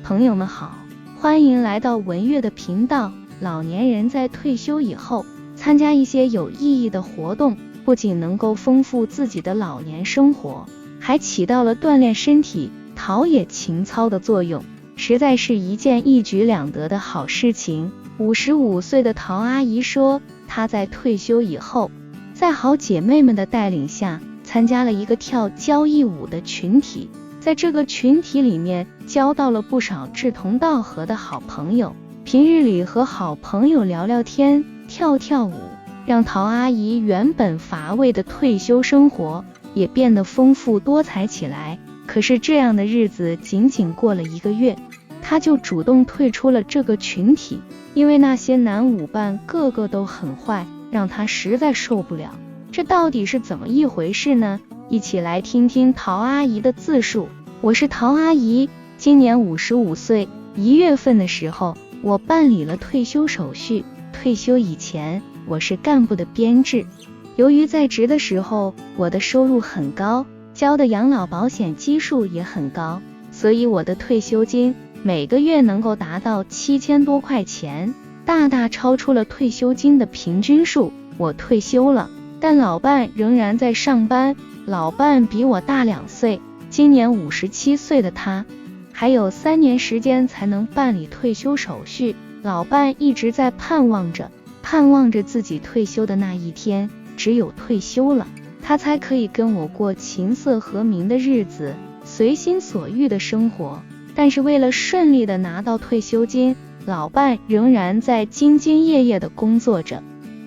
朋友们好，欢迎来到文月的频道。老年人在退休以后，参加一些有意义的活动，不仅能够丰富自己的老年生活，还起到了锻炼身体、陶冶情操的作用，实在是一件一举两得的好事情。55岁的陶阿姨说，她在退休以后，在好姐妹们的带领下，参加了一个跳交谊舞的群体。在这个群体里面，交到了不少志同道合的好朋友。平日里和好朋友聊聊天、跳跳舞，让陶阿姨原本乏味的退休生活也变得丰富多彩起来。可是这样的日子仅仅过了1个月，她就主动退出了这个群体，因为那些男舞伴个个都很坏，让她实在受不了。这到底是怎么一回事呢？一起来听听陶阿姨的自述。我是陶阿姨，今年55岁。1月份的时候，我办理了退休手续。退休以前，我是干部的编制。由于在职的时候，我的收入很高，交的养老保险基数也很高，所以我的退休金每个月能够达到7000多块钱，大大超出了退休金的平均数。我退休了，但老伴仍然在上班。老伴比我大2岁，今年57岁的他，还有3年时间才能办理退休手续。老伴一直在盼望着自己退休的那一天，只有退休了，他才可以跟我过琴瑟和鸣的日子，随心所欲的生活。但是为了顺利的拿到退休金，老伴仍然在兢兢业业的工作着。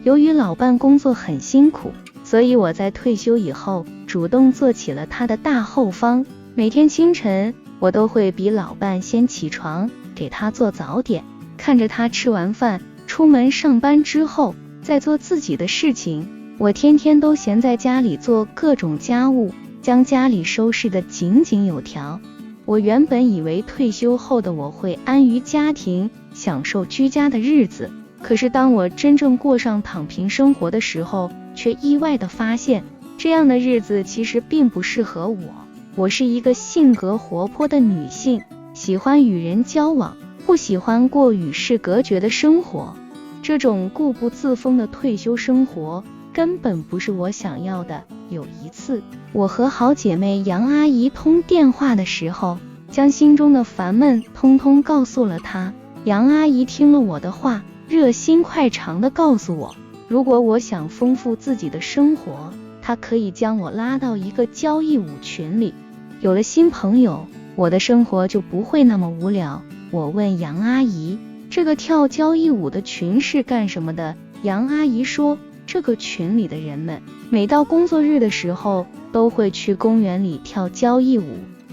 由于老伴工作很辛苦，所以我在退休以后主动做起了他的大后方。每天清晨，我都会比老伴先起床，给他做早点，看着他吃完饭出门上班之后，再做自己的事情。我天天都闲在家里做各种家务，将家里收拾得井井有条。我原本以为退休后的我会安于家庭，享受居家的日子，可是当我真正过上躺平生活的时候，却意外地发现，这样的日子其实并不适合我。我是一个性格活泼的女性，喜欢与人交往，不喜欢过与世隔绝的生活。这种固步自封的退休生活根本不是我想要的。有一次，我和好姐妹杨阿姨通电话的时候，将心中的烦闷通通告诉了她。杨阿姨听了我的话，热心快肠地告诉我，如果我想丰富自己的生活，她可以将我拉到一个交谊舞群里。有了新朋友，我的生活就不会那么无聊。我问杨阿姨，这个跳交谊舞的群是干什么的？杨阿姨说，这个群里的人们每到工作日的时候，都会去公园里跳交谊舞。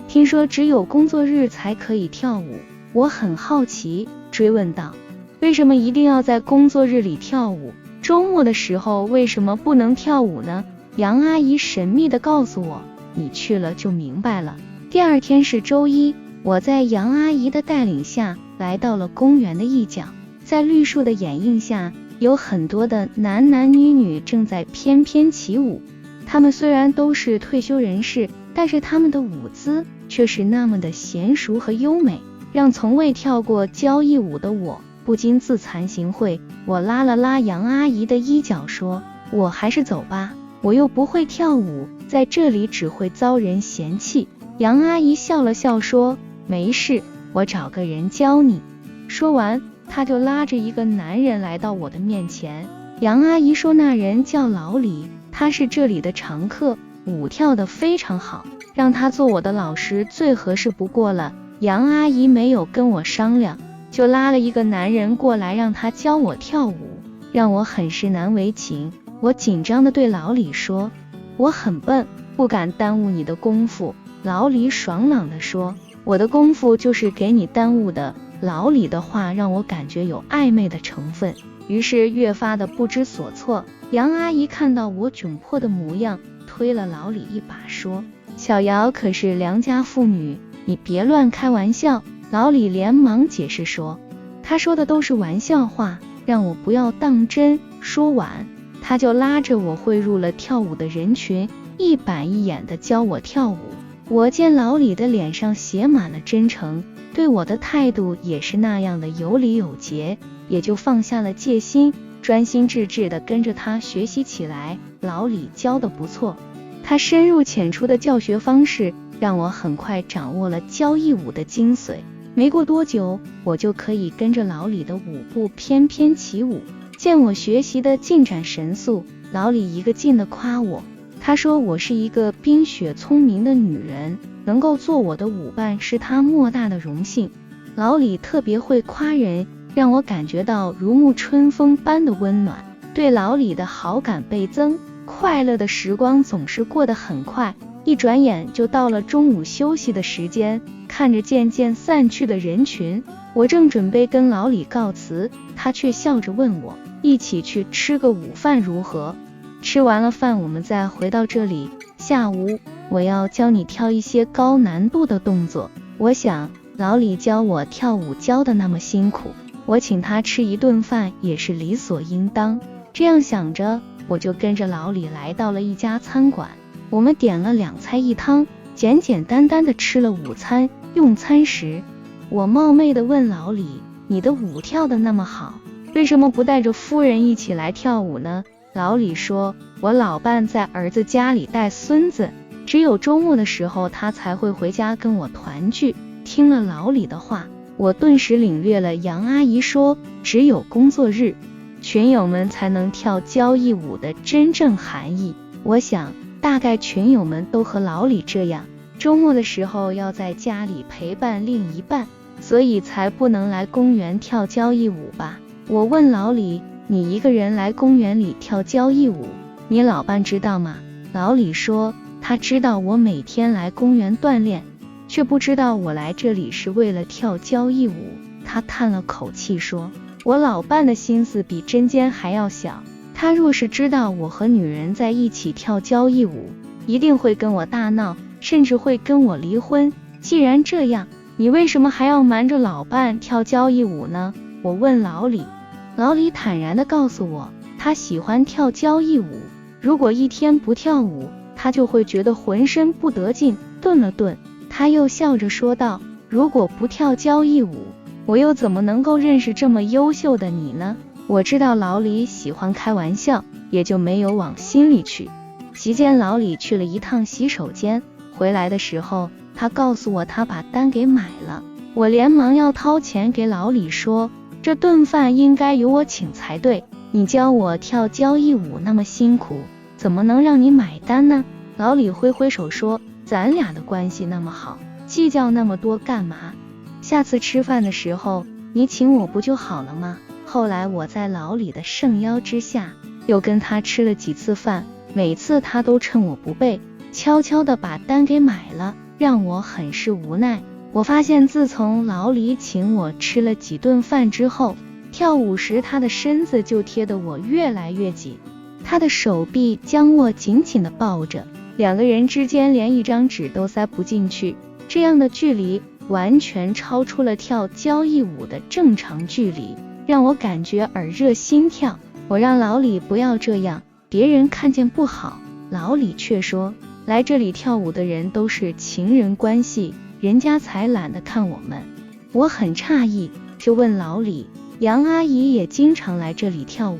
听说只有工作日才可以跳舞。我很好奇，追问道，为什么一定要在工作日里跳舞？周末的时候为什么不能跳舞呢？杨阿姨神秘地告诉我，你去了就明白了。第二天是周一，我在杨阿姨的带领下来到了公园的一角，在绿树的掩映下，有很多的男女正在翩翩起舞。他们虽然都是退休人士，但是他们的舞姿却是那么的娴熟和优美，让从未跳过交谊舞的我不禁自惭形秽。我拉了拉杨阿姨的衣角说，我还是走吧，我又不会跳舞，在这里只会遭人嫌弃。杨阿姨笑了笑说，没事，我找个人教你。说完，她就拉着一个男人来到我的面前。杨阿姨说，那人叫老李，他是这里的常客，舞跳得非常好，让他做我的老师最合适不过了。杨阿姨没有跟我商量，就拉了一个男人过来让他教我跳舞，让我很是难为情。我紧张地对老李说，我很笨，不敢耽误你的功夫。老李爽朗地说，我的功夫就是给你耽误的。老李的话让我感觉有暧昧的成分，于是越发的不知所措。杨阿姨看到我窘迫的模样，推了老李一把说，小姚可是良家妇女，你别乱开玩笑。老李连忙解释说，他说的都是玩笑话，让我不要当真。说完，他就拉着我汇入了跳舞的人群，一板一眼地教我跳舞。我见老李的脸上写满了真诚，对我的态度也是那样的有理有节，也就放下了戒心，专心致志地跟着他学习起来。老李教得不错，他深入浅出的教学方式让我很快掌握了交谊舞的精髓。没过多久，我就可以跟着老李的舞步翩翩起舞。见我学习的进展神速，老李一个劲地夸我，他说我是一个冰雪聪明的女人，能够做我的舞伴是他莫大的荣幸。老李特别会夸人，让我感觉到如沐春风般的温暖，对老李的好感倍增。快乐的时光总是过得很快，一转眼就到了中午休息的时间。看着渐渐散去的人群，我正准备跟老李告辞，他却笑着问我，一起去吃个午饭如何？吃完了饭我们再回到这里，下午我要教你跳一些高难度的动作。我想老李教我跳舞教的那么辛苦，我请他吃一顿饭也是理所应当。这样想着，我就跟着老李来到了一家餐馆，我们点了2菜1汤，简简单单的吃了午餐。用餐时，我冒昧地问老李，你的舞跳得那么好，为什么不带着夫人一起来跳舞呢？老李说，我老伴在儿子家里带孙子，只有周末的时候他才会回家跟我团聚。听了老李的话，我顿时领略了杨阿姨说只有工作日群友们才能跳交谊舞的真正含义。我想大概群友们都和老李这样，周末的时候要在家里陪伴另一半，所以才不能来公园跳交谊舞吧。我问老李，你一个人来公园里跳交谊舞，你老伴知道吗？老李说，他知道我每天来公园锻炼，却不知道我来这里是为了跳交谊舞。他叹了口气说，我老伴的心思比针尖还要小，他若是知道我和女人在一起跳交谊舞，一定会跟我大闹，甚至会跟我离婚。既然这样，你为什么还要瞒着老伴跳交谊舞呢？我问老李，老李坦然地告诉我，他喜欢跳交谊舞，如果一天不跳舞，他就会觉得浑身不得劲。顿了顿，他又笑着说道，如果不跳交谊舞，我又怎么能够认识这么优秀的你呢？我知道老李喜欢开玩笑，也就没有往心里去。席间老李去了一趟洗手间，回来的时候他告诉我他把单给买了。我连忙要掏钱给老李说，这顿饭应该由我请才对，你教我跳交谊舞那么辛苦，怎么能让你买单呢？老李挥挥手说，咱俩的关系那么好，计较那么多干嘛？下次吃饭的时候你请我不就好了吗？后来我在老李的盛邀之下，又跟他吃了几次饭，每次他都趁我不备，悄悄地把单给买了，让我很是无奈。我发现自从老李请我吃了几顿饭之后，跳舞时他的身子就贴得我越来越紧，他的手臂将我紧紧地抱着，两个人之间连一张纸都塞不进去，这样的距离完全超出了跳交谊舞的正常距离，让我感觉耳热心跳。我让老李不要这样，别人看见不好。老李却说，来这里跳舞的人都是情人关系，人家才懒得看我们。我很诧异，就问老李，杨阿姨也经常来这里跳舞，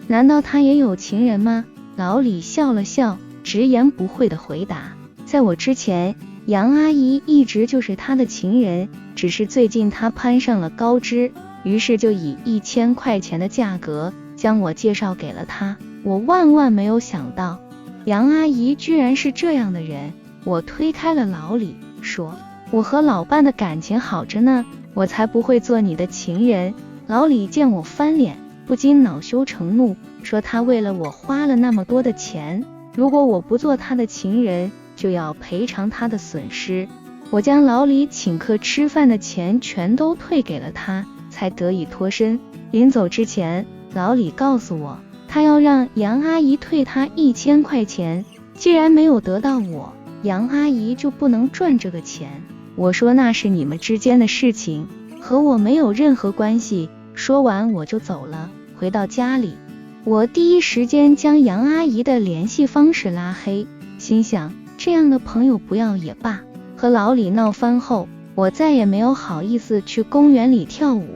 难道她也有情人吗？老李笑了笑，直言不讳地回答，在我之前，杨阿姨一直就是她的情人，只是最近她攀上了高枝，于是就以1000块钱的价格将我介绍给了她。我万万没有想到，杨阿姨居然是这样的人。我推开了老李，说，我和老伴的感情好着呢，我才不会做你的情人。老李见我翻脸，不禁恼羞成怒，说他为了我花了那么多的钱，如果我不做他的情人，就要赔偿他的损失。我将老李请客吃饭的钱全都退给了他，才得以脱身。临走之前，老李告诉我，他要让杨阿姨退他1000块钱，既然没有得到我，杨阿姨就不能赚这个钱。我说那是你们之间的事情，和我没有任何关系。说完我就走了。回到家里，我第一时间将杨阿姨的联系方式拉黑，心想这样的朋友不要也罢。和老李闹翻后，我再也没有好意思去公园里跳舞。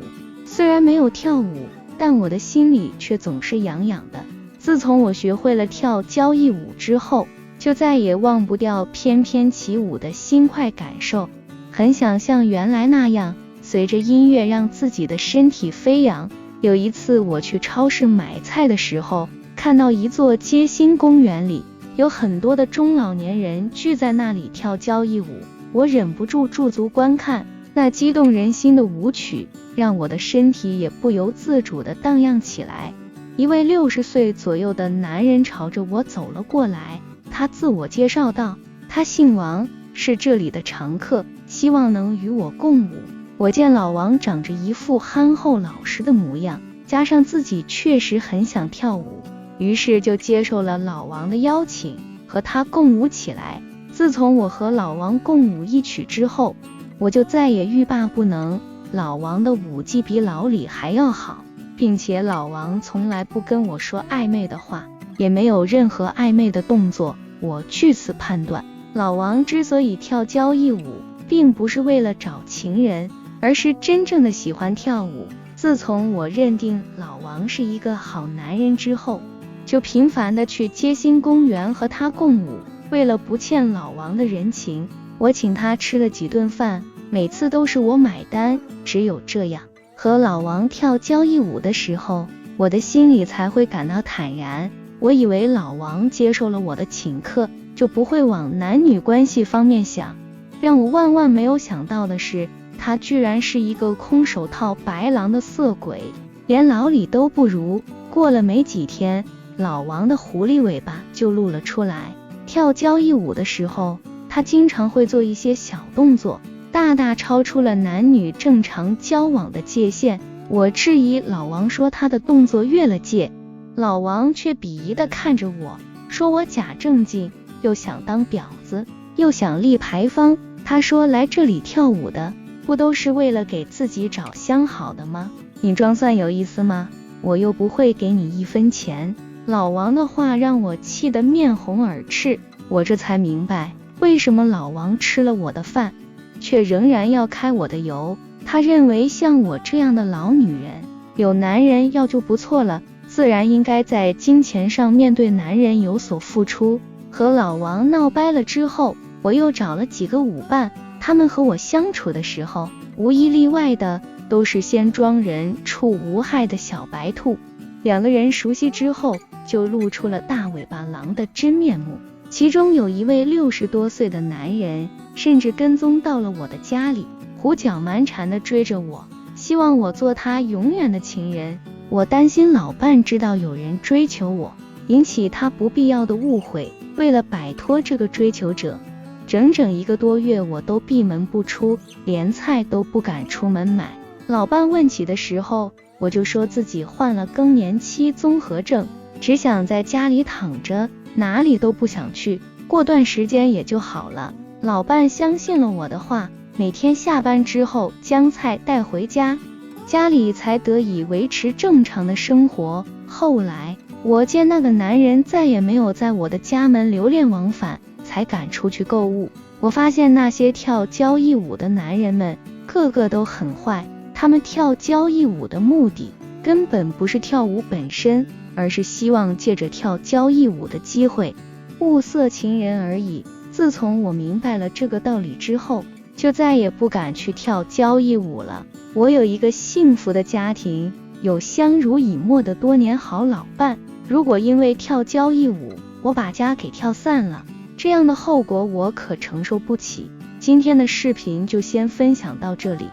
虽然没有跳舞，但我的心里却总是痒痒的。自从我学会了跳交谊舞之后，就再也忘不掉翩翩起舞的轻快感受，很想像原来那样，随着音乐让自己的身体飞扬。有一次我去超市买菜的时候，看到一座街心公园里有很多的中老年人聚在那里跳交谊舞，我忍不住驻足观看，那激动人心的舞曲让我的身体也不由自主地荡漾起来。一位60岁左右的男人朝着我走了过来，他自我介绍道，他姓王，是这里的常客，希望能与我共舞。我见老王长着一副憨厚老实的模样，加上自己确实很想跳舞，于是就接受了老王的邀请，和他共舞起来。自从我和老王共舞一曲之后，我就再也欲罢不能。老王的舞技比老李还要好，并且老王从来不跟我说暧昧的话，也没有任何暧昧的动作。我据此判断，老王之所以跳交谊舞，并不是为了找情人，而是真正的喜欢跳舞。自从我认定老王是一个好男人之后，就频繁的去街心公园和他共舞。为了不欠老王的人情，我请他吃了几顿饭，每次都是我买单。只有这样，和老王跳交谊舞的时候，我的心里才会感到坦然。我以为老王接受了我的请客，就不会往男女关系方面想。让我万万没有想到的是，他居然是一个空手套白狼的色鬼，连老李都不如。过了没几天，老王的狐狸尾巴就露了出来。跳交谊舞的时候，他经常会做一些小动作，大大超出了男女正常交往的界限。我质疑老王说他的动作越了界，老王却鄙夷地看着我，说我假正经，又想当婊子，又想立牌坊。他说来这里跳舞的，不都是为了给自己找相好的吗？你装蒜有意思吗？我又不会给你1分钱。老王的话让我气得面红耳赤，我这才明白为什么老王吃了我的饭，却仍然要开我的油。他认为像我这样的老女人，有男人要就不错了，自然应该在金钱上面对男人有所付出。和老王闹掰了之后，我又找了几个舞伴，他们和我相处的时候，无一例外的都是先装人畜无害的小白兔。2个人熟悉之后，就露出了大尾巴狼的真面目。其中有一位60多岁的男人，甚至跟踪到了我的家里，胡搅蛮缠地追着我，希望我做他永远的情人。我担心老伴知道有人追求我，引起他不必要的误会。为了摆脱这个追求者，整整1个多月我都闭门不出，连菜都不敢出门买。老伴问起的时候，我就说自己患了更年期综合症，只想在家里躺着，哪里都不想去，过段时间也就好了。老伴相信了我的话，每天下班之后将菜带回家，家里才得以维持正常的生活。后来我见那个男人再也没有在我的家门流连往返，才敢出去购物。我发现那些跳交谊舞的男人们个个都很坏，他们跳交谊舞的目的根本不是跳舞本身，而是希望借着跳交谊舞的机会物色情人而已。自从我明白了这个道理之后，就再也不敢去跳交谊舞了。我有一个幸福的家庭，有相濡以沫的多年好老伴。如果因为跳交谊舞我把家给跳散了，这样的后果我可承受不起。今天的视频就先分享到这里，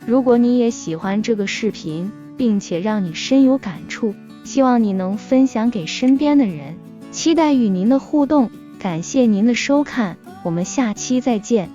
如果你也喜欢这个视频，并且让你深有感触，希望你能分享给身边的人，期待与您的互动。感谢您的收看，我们下期再见。